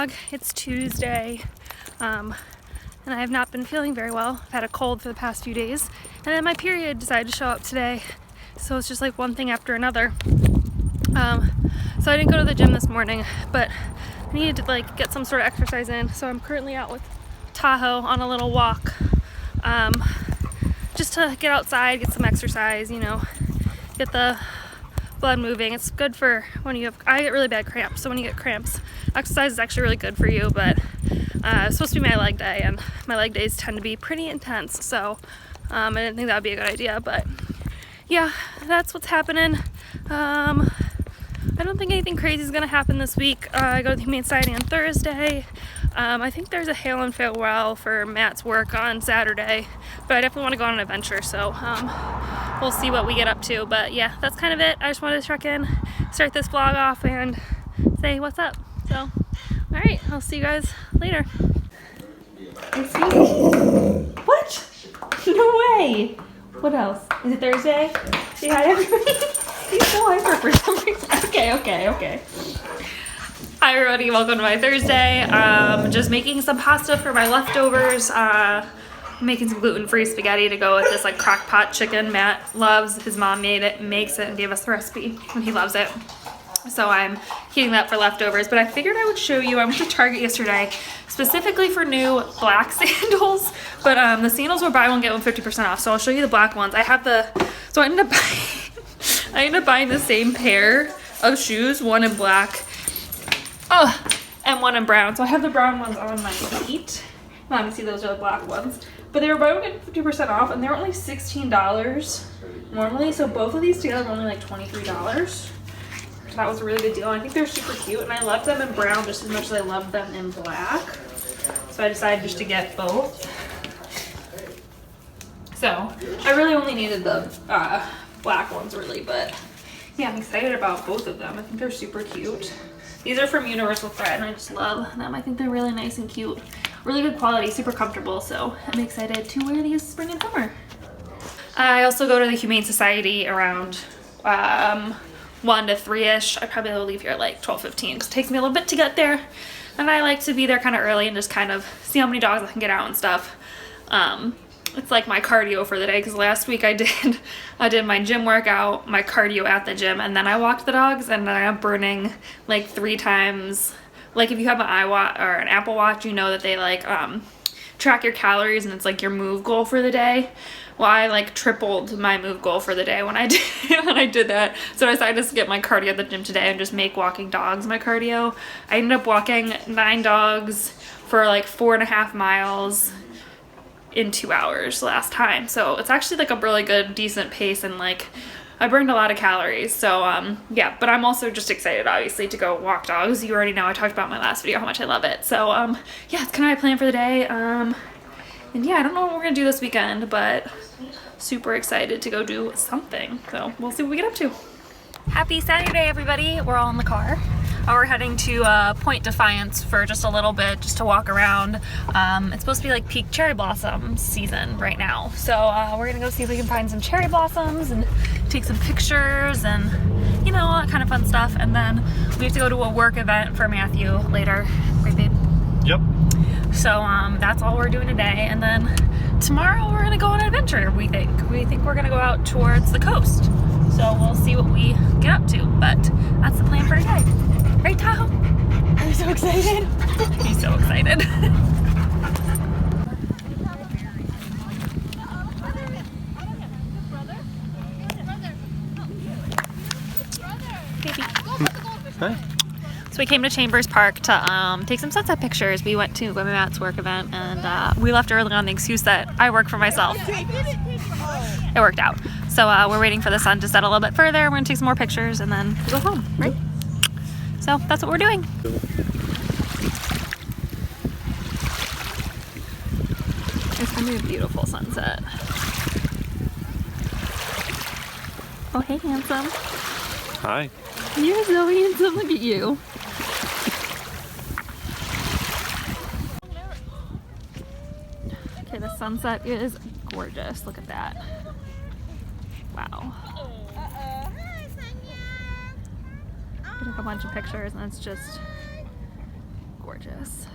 vlog. It's Tuesday, and I have not been feeling very well. I've had a cold for the past few days, and then my period decided to show up today, so it's just like one thing after another. So I didn't go to the gym this morning, but I needed to like get some sort of exercise in, so I'm currently out with Tahoe on a little walk, just to get outside, get some exercise, you know, get the blood moving. It's good for when you have, I get really bad cramps, so when you get cramps, exercise is actually really good for you. But it's supposed to be my leg day, and my leg days tend to be pretty intense, so I didn't think that would be a good idea. But yeah, that's what's happening. I don't think anything crazy is gonna happen this week. I go to the Humane Society on Thursday. I think there's a hail and farewell for Matt's work on Saturday, but I definitely want to go on an adventure, so we'll see what we get up to. But yeah, that's kind of it. I just wanted to check in, start this vlog off, and say what's up. So, alright, I'll see you guys later. Excuse me? What? No way! What else? Is it Thursday? Say hi everybody. He's so hyper for some reason. Okay. Hi everybody, welcome to my Thursday. Just making some pasta for my leftovers. Making some gluten-free spaghetti to go with this like crock pot chicken Matt loves. His mom makes it and gave us the recipe, and he loves it. So I'm heating that for leftovers, but I figured I would show you. I went to Target yesterday specifically for new black sandals, but the sandals were buy one get one 50% off, so I'll show you the black ones. I ended up buying the same pair of shoes, one in black and one in brown. So I have the brown ones on my feet. Let me see, those are the black ones. But they were buy one get 50% off, and they're only $16 normally, so both of these together were only like $23. So that was a really good deal. I think they're super cute, and I love them in brown just as much as I love them in black. So I decided just to get both. So I really only needed the black ones really, but yeah, I'm excited about both of them. I think they're super cute. These are from Universal Thread, and I just love them. I think they're really nice and cute. Really good quality, super comfortable, so I'm excited to wear these spring and summer. I also go to the Humane Society around 1 to 3-ish. I probably will leave here at like 12:15 because it takes me a little bit to get there, and I like to be there kind of early and just kind of see how many dogs I can get out and stuff. It's like my cardio for the day, because last week I did my gym workout, my cardio at the gym, and then I walked the dogs, and then I'm burning like 3 times. Like if you have an iWatch or an Apple Watch, you know that they like track your calories, and it's like your move goal for the day. Well, I like tripled my move goal for the day when I did that. So I decided to skip my cardio at the gym today and just make walking dogs my cardio. I ended up walking 9 dogs for like 4.5 miles in 2 hours last time. So it's actually like a really good, decent pace, and like I burned a lot of calories. So yeah, but I'm also just excited obviously to go walk dogs. You already know I talked about in my last video how much I love it. So yeah, it's kind of my plan for the day. And yeah, I don't know what we're gonna do this weekend, but super excited to go do something. So we'll see what we get up to. Happy Saturday, everybody. We're all in the car. We're heading to Point Defiance for just a little bit, just to walk around. It's supposed to be like peak cherry blossom season right now. So we're gonna go see if we can find some cherry blossoms and take some pictures and, you know, all that kind of fun stuff. And then we have to go to a work event for Matthew later. Right, babe? Yep. So that's all we're doing today. And then tomorrow we're gonna go on an adventure, we think. We think we're gonna go out towards the coast. So we'll see what we get up to, but that's the plan for today. Right, Tahoe? Are you so excited? He's so excited. Baby. Hi. So we came to Chambers Park to take some sunset pictures. We went to Matt's work event, and we left early on the excuse that I work for myself. It worked out. So we're waiting for the sun to set a little bit further. We're gonna take some more pictures and then go home, right? So that's what we're doing. It's gonna be a beautiful sunset. Oh, hey, handsome. Hi. You're so handsome. Look at you. Okay, the sunset is gorgeous. Look at that. Wow. I took a bunch of pictures, and it's just gorgeous. gorgeous.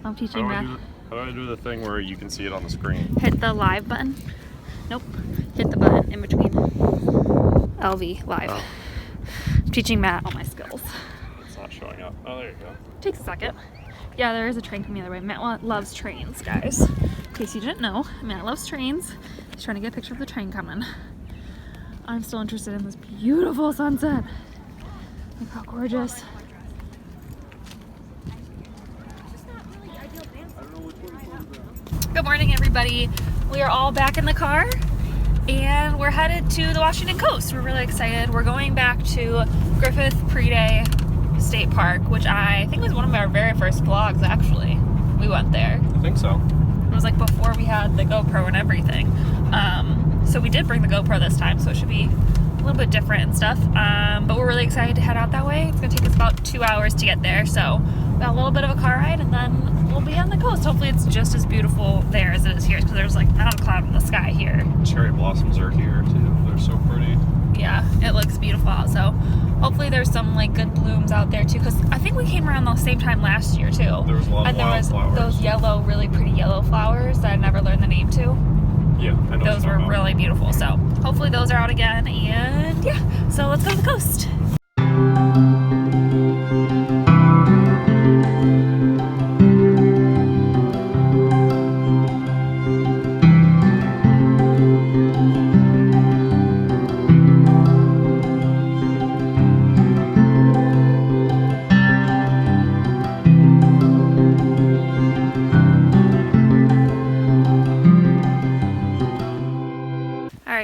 I'm teaching Matt. How do I do the thing where you can see it on the screen? Hit the live button. Nope. Hit the button in between. LV live. Oh. I'm teaching Matt all my skills. It's not showing up. Oh, there you go. Takes a second. Yeah, there is a train coming the other way. Matt loves trains, guys. In case you didn't know, Matt loves trains. He's trying to get a picture of the train coming. I'm still interested in this beautiful sunset. Look how gorgeous. Good morning, everybody. We are all back in the car and we're headed to the Washington coast. We're really excited. We're going back to Griffith-Priday State Park, which I think was one of our very first vlogs, actually. We went there. I think so. It was like before we had the GoPro and everything. So we did bring the GoPro this time, so it should be a little bit different and stuff. But we're really excited to head out that way. It's gonna take us about 2 hours to get there. So we got a little bit of a car ride and then we'll be on the coast. Hopefully it's just as beautiful there as it is here, because there's like not a cloud in the sky here. Cherry blossoms are here too. They're so pretty. Yeah, it looks beautiful out. So hopefully there's some like good blooms out there too, because I think we came around the same time last year too. There was a lot of wildflowers. Those yellow, really pretty yellow flowers that I never learned the name to. Yeah, I know. Those were really beautiful. So hopefully those are out again. And yeah, so let's go to the coast.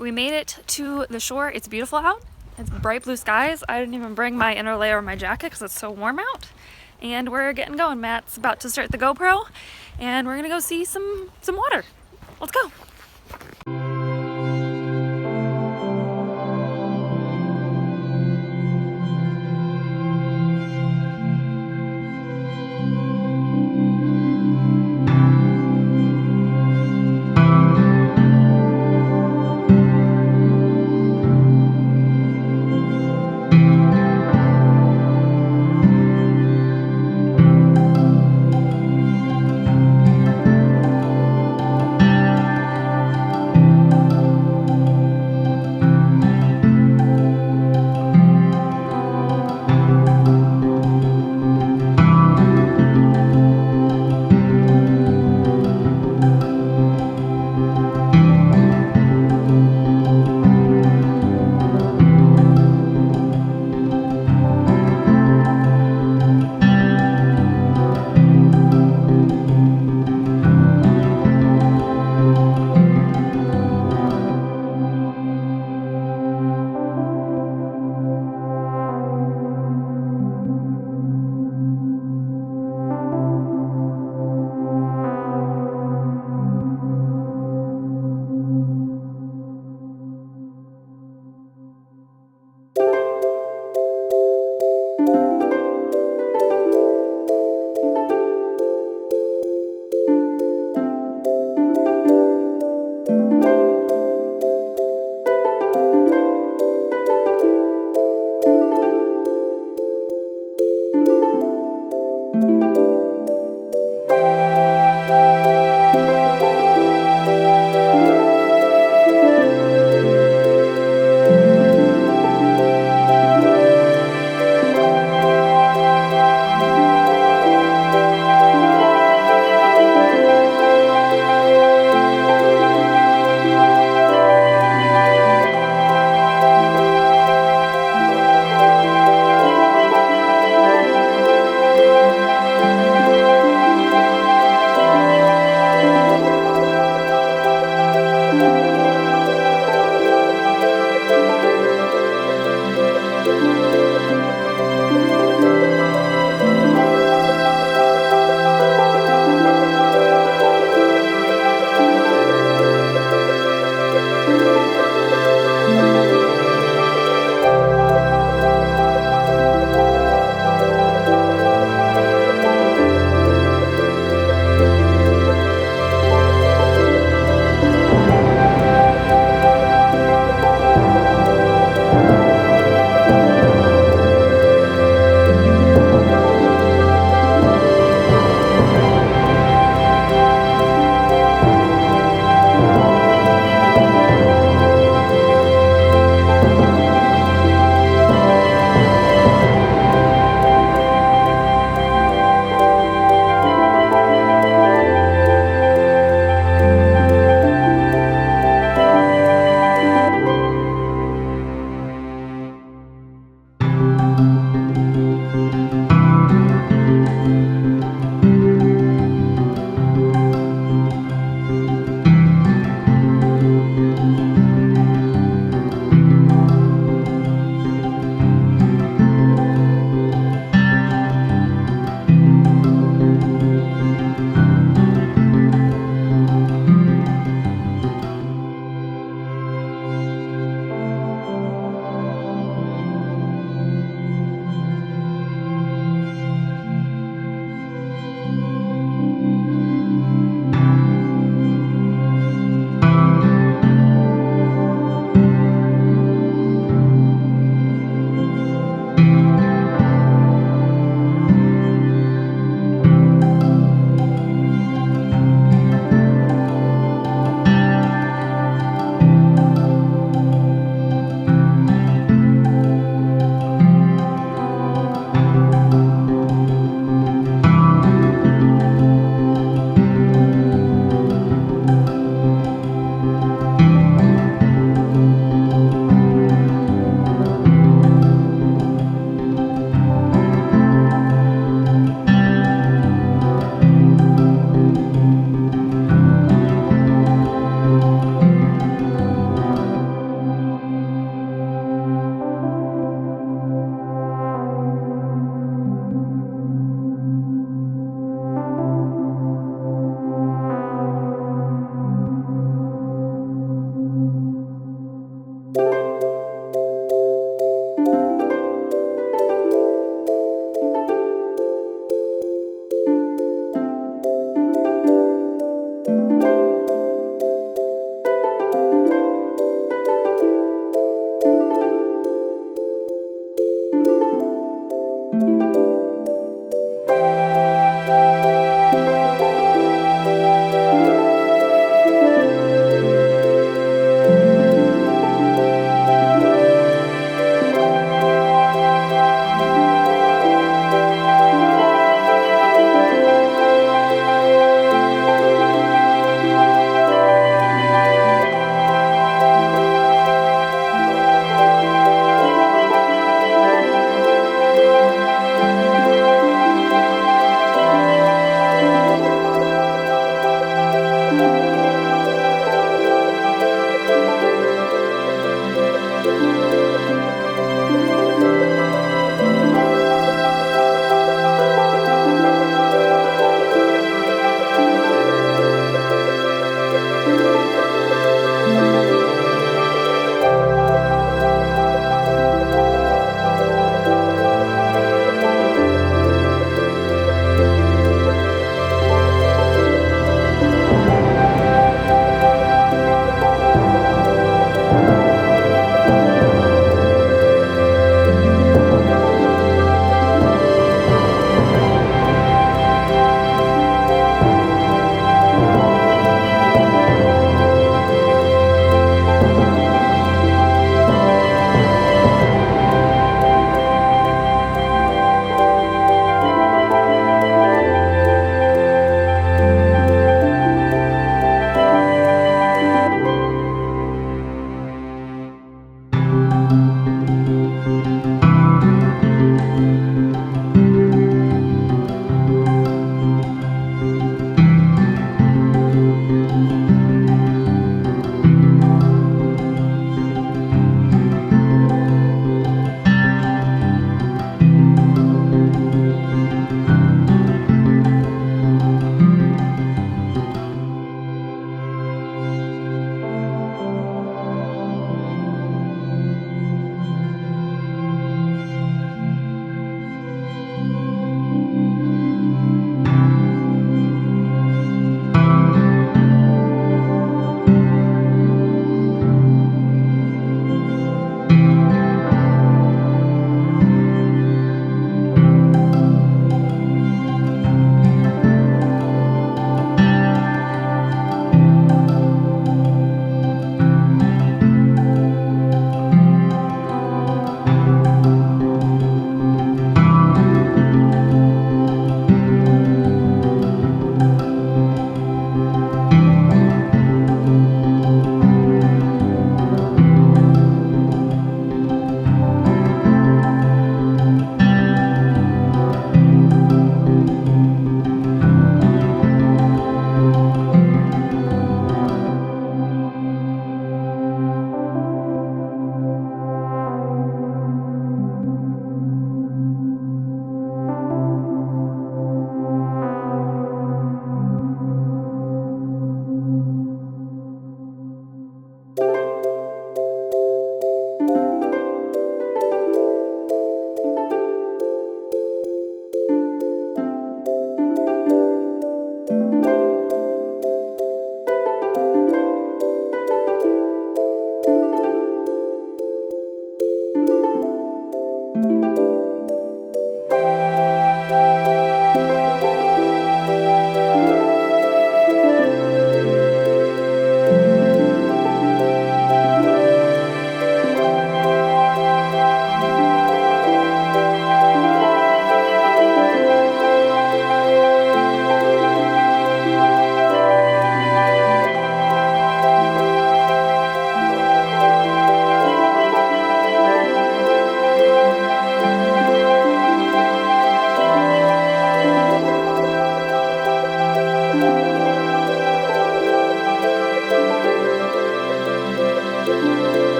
We made it to the shore. It's beautiful out. It's bright blue skies. I didn't even bring my inner layer of my jacket because it's so warm out. And we're getting going. Matt's about to start the GoPro and we're gonna go see some water. Let's go.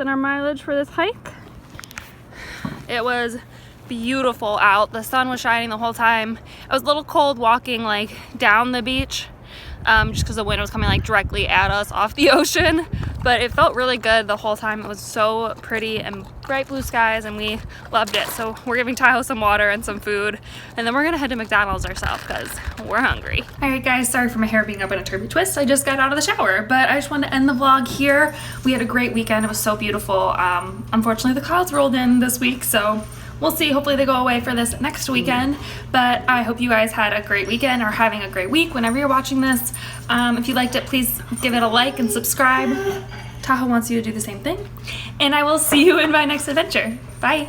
in our mileage for this hike. It was beautiful out. The sun was shining the whole time. It was a little cold walking like down the beach, just because the wind was coming like directly at us off the ocean, but it felt really good the whole time. It was so pretty and bright blue skies, and we loved it. So we're giving Tahoe some water and some food, and then we're gonna head to McDonald's ourselves because we're hungry. All right guys, sorry for my hair being up in a turby twist. I just got out of the shower, but I just wanted to end the vlog here. We had a great weekend. It was so beautiful. Unfortunately the clouds rolled in this week, so we'll see. Hopefully they go away for this next weekend, but I hope you guys had a great weekend or having a great week whenever you're watching this. If you liked it, please give it a like and subscribe. Tahoe wants you to do the same thing, and I will see you in my next adventure. Bye.